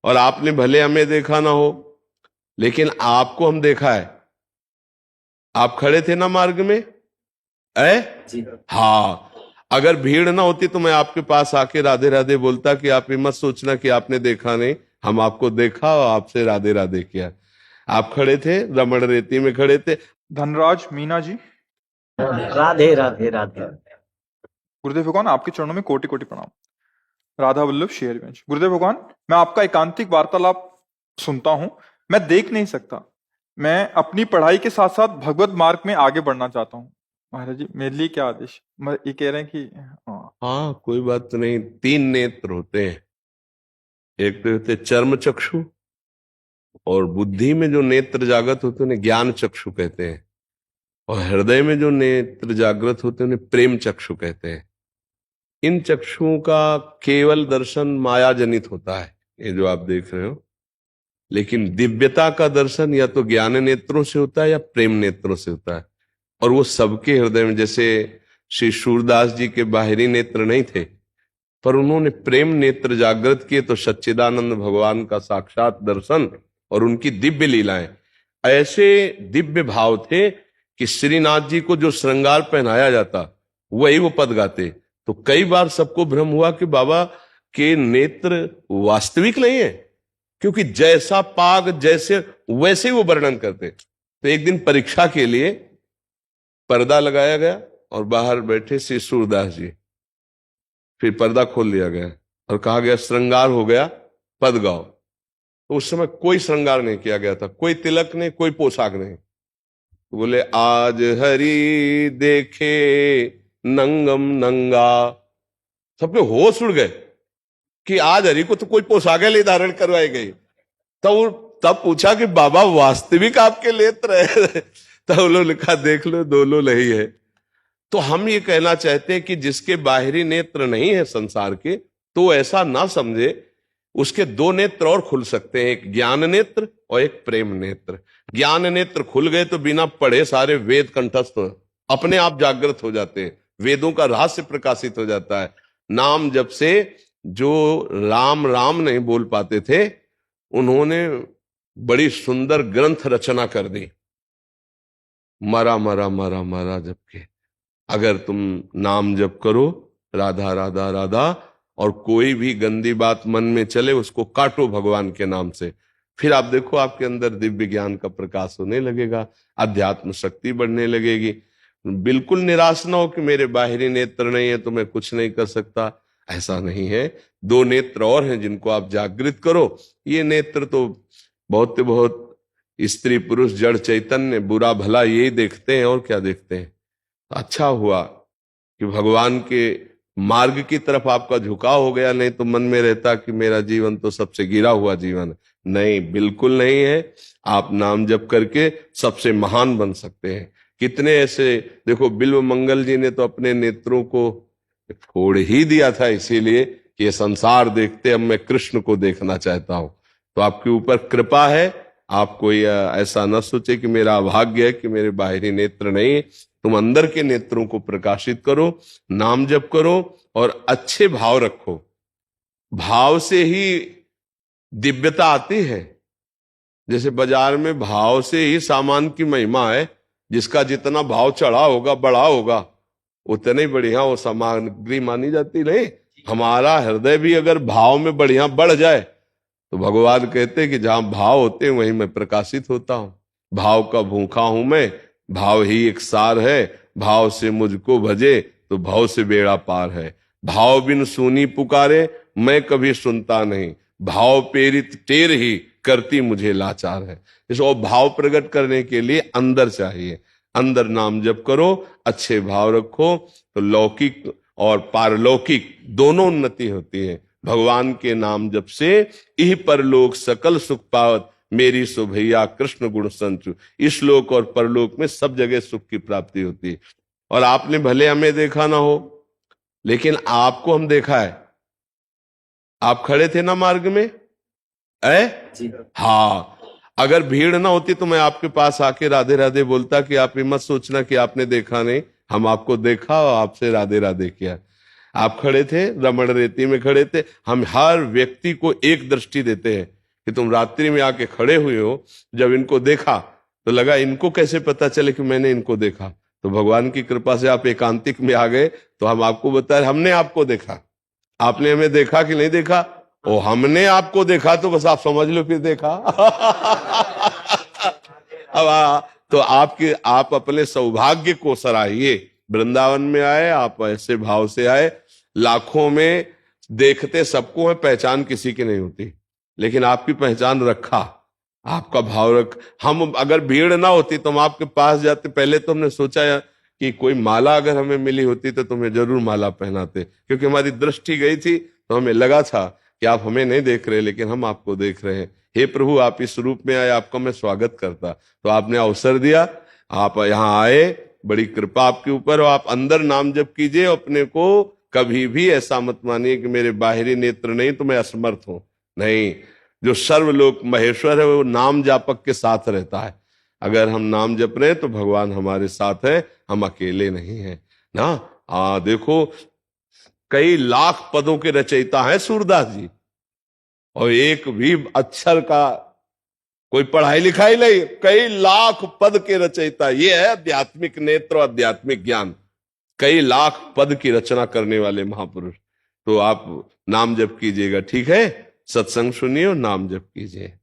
और आपने भले हमें देखा ना हो, लेकिन आपको हम देखा है। आप खड़े थे ना मार्ग में, है जी। हाँ। अगर भीड़ ना होती तो मैं आपके पास आके राधे राधे बोलता कि आप ये मत सोचना कि आपने देखा नहीं, हम आपको देखा और आपसे राधे राधे किया। आप खड़े थे, रमण रेती में खड़े थे। धनराज मीना जी, राधे राधे राधे। गुरुदेव भगवान आपके चरणों में कोटि कोटि प्रणाम। राधा वल्लभ शेरगंज। गुरुदेव भगवान, मैं आपका एकांतिक वार्तालाप सुनता हूं, मैं देख नहीं सकता। मैं अपनी पढ़ाई के साथ साथ भगवत मार्ग में आगे बढ़ना चाहता हूं। महाराज जी, मेरे लिए क्या आदेश? ये कह रहे हैं कि हाँ, कोई बात नहीं। 3 नेत्र होते हैं। एक तो होते चर्म चक्षु, और बुद्धि में जो नेत्र जागृत होते हैं उन्हें ज्ञान चक्षु कहते हैं, और हृदय में जो नेत्र जागृत होते हैं उन्हें प्रेम चक्षु कहते हैं। इन चक्षुओं का केवल दर्शन माया जनित होता है, ये जो आप देख रहे हो। लेकिन दिव्यता का दर्शन या तो ज्ञान नेत्रों से होता है या प्रेम नेत्रों से होता है, और वो सबके हृदय में। जैसे श्री सूरदास जी के बाहरी नेत्र नहीं थे, पर उन्होंने प्रेम नेत्र जागृत किए तो सच्चिदानंद भगवान का साक्षात दर्शन और उनकी दिव्य लीलाएं। ऐसे दिव्य भाव थे कि श्रीनाथ जी को जो श्रृंगार पहनाया जाता वही वो पद गाते। तो कई बार सबको भ्रम हुआ कि बाबा के नेत्र वास्तविक नहीं है, क्योंकि जैसा पाग जैसे वैसे ही वो वर्णन करते। तो एक दिन परीक्षा के लिए पर्दा लगाया गया और बाहर बैठे श्री सूरदास जी। फिर पर्दा खोल दिया गया और कहा गया श्रृंगार हो गया, पद गाओ। तो उस समय कोई श्रृंगार नहीं किया गया था, कोई तिलक नहीं, कोई पोशाक नहीं। तो बोले आज हरि देखे नंगम नंगा। सबके होश उड़ गए कि आज हरि को तो कोई पोशाकें नहीं धारण करवाई गई। तब पूछा कि बाबा वास्तविक आपके नेत्र है? तब उन्होंने लिखा देख लो दोनों नहीं है। तो हम ये कहना चाहते हैं कि जिसके बाहरी नेत्र नहीं है संसार के, तो ऐसा ना समझे, उसके 2 नेत्र और खुल सकते हैं, एक ज्ञान नेत्र और एक प्रेम नेत्र। ज्ञान नेत्र खुल गए तो बिना पढ़े सारे वेद कंठस्थ अपने आप जागृत हो जाते हैं, वेदों का रहस्य प्रकाशित हो जाता है। नाम जब से जो राम राम नहीं बोल पाते थे, उन्होंने बड़ी सुंदर ग्रंथ रचना कर दी, मरा मरा मरा मरा जबकि। अगर तुम नाम जप करो राधा राधा राधा, और कोई भी गंदी बात मन में चले उसको काटो भगवान के नाम से, फिर आप देखो आपके अंदर दिव्य ज्ञान का प्रकाश होने लगेगा, अध्यात्म शक्ति बढ़ने लगेगी। बिल्कुल निराश ना हो कि मेरे बाहरी नेत्र नहीं है तो मैं कुछ नहीं कर सकता, ऐसा नहीं है। 2 नेत्र और हैं जिनको आप जागृत करो। ये नेत्र तो बहुत स्त्री पुरुष जड़ चैतन्य बुरा भला यही देखते हैं, और क्या देखते हैं। अच्छा हुआ कि भगवान के मार्ग की तरफ आपका झुकाव हो गया, नहीं तो मन में रहता कि मेरा जीवन तो सबसे गिरा हुआ जीवन है। नहीं, बिल्कुल नहीं है। आप नाम जप करके सबसे महान बन सकते हैं। कितने ऐसे देखो, बिल्व मंगल जी ने तो अपने नेत्रों को फोड़ ही दिया था, इसीलिए कि ये संसार देखते अब मैं कृष्ण को देखना चाहता हूं। तो आपके ऊपर कृपा है। आप कोई ऐसा न सोचे कि मेरा अभाग्य है कि मेरे बाहरी नेत्र नहीं। तुम अंदर के नेत्रों को प्रकाशित करो, नाम जप करो और अच्छे भाव रखो। भाव से ही दिव्यता आती है। जैसे बाजार में भाव से ही सामान की महिमा है। जिसका जितना भाव चढ़ा होगा, बढ़ा होगा, उतने ही बढ़िया वो सामग्री मानी जाती। नहीं, हमारा हृदय भी अगर भाव में बढ़िया बढ़ जाए तो भगवान कहते हैं कि जहां भाव होते हैं वहीं मैं प्रकाशित होता हूं। भाव का भूखा हूं मैं, भाव ही एक सार है। भाव से मुझको भजे तो भाव से बेड़ा पार है। भाव बिन सूनी पुकारे मैं कभी सुनता नहीं, भाव प्रेरित टेर ही करती मुझे लाचार है। इसको भाव प्रकट करने के लिए अंदर चाहिए। अंदर नाम जप करो, अच्छे भाव रखो, तो लौकिक और पारलौकिक दोनों उन्नति होती है। भगवान के नाम जप से इह परलोक सकल सुख पावत, मेरी सो भैया कृष्ण गुण संचु। इस लोक और परलोक में सब जगह सुख की प्राप्ति होती है। और आपने भले हमें देखा ना हो, लेकिन आपको हम देखा है। आप खड़े थे ना मार्ग में, जी। हाँ। अगर भीड़ ना होती तो मैं आपके पास आके राधे राधे बोलता कि आप ये मत सोचना कि आपने देखा नहीं, हम आपको देखा और आपसे राधे राधे किया। आप खड़े थे, रमण रेती में खड़े थे। हम हर व्यक्ति को एक दृष्टि देते हैं कि तुम रात्रि में आके खड़े हुए हो। जब इनको देखा तो लगा इनको कैसे पता चले कि मैंने इनको देखा। तो भगवान की कृपा से आप एकांतिक में आ गए तो हम आपको बताए हमने आपको देखा। आपने हमें देखा कि नहीं देखा? ओ हमने आपको देखा तो बस आप समझ लो फिर देखा। अब तो आप अपने सौभाग्य को सराहिए। वृंदावन में आए, आप ऐसे भाव से आए। लाखों में देखते सबको है, पहचान किसी की नहीं होती, लेकिन आपकी पहचान रखा, आपका भाव रख। हम अगर भीड़ ना होती तो हम आपके पास जाते। पहले तो हमने सोचा कि कोई माला अगर हमें मिली होती तो तुम्हें जरूर माला पहनाते, क्योंकि हमारी दृष्टि गई थी तो हमें लगा था कि आप हमें नहीं देख रहे लेकिन हम आपको देख रहे हैं। हे प्रभु, आप इस रूप में आए, आपका मैं स्वागत करता। तो आपने अवसर दिया, आप यहाँ आए, बड़ी कृपा आपके ऊपर। और आप अंदर नाम जप कीजिए। अपने को कभी भी ऐसा मत मानिए कि मेरे बाहरी नेत्र नहीं तो मैं असमर्थ हूं। नहीं, जो सर्वलोक महेश्वर है वो नाम जापक के साथ रहता है। अगर हम नाम जप रहे हैं तो भगवान हमारे साथ है, हम अकेले नहीं हैं ना। देखो, कई लाख पदों के रचयिता हैं सूरदास जी, और एक भी अक्षर का कोई पढ़ाई लिखाई नहीं, कई लाख पद के रचयिता। ये है आध्यात्मिक नेत्र, आध्यात्मिक ज्ञान। कई लाख पद की रचना करने वाले महापुरुष। तो आप नाम जप कीजिएगा, ठीक है? सत्संग सुनिए और नाम जप कीजिए।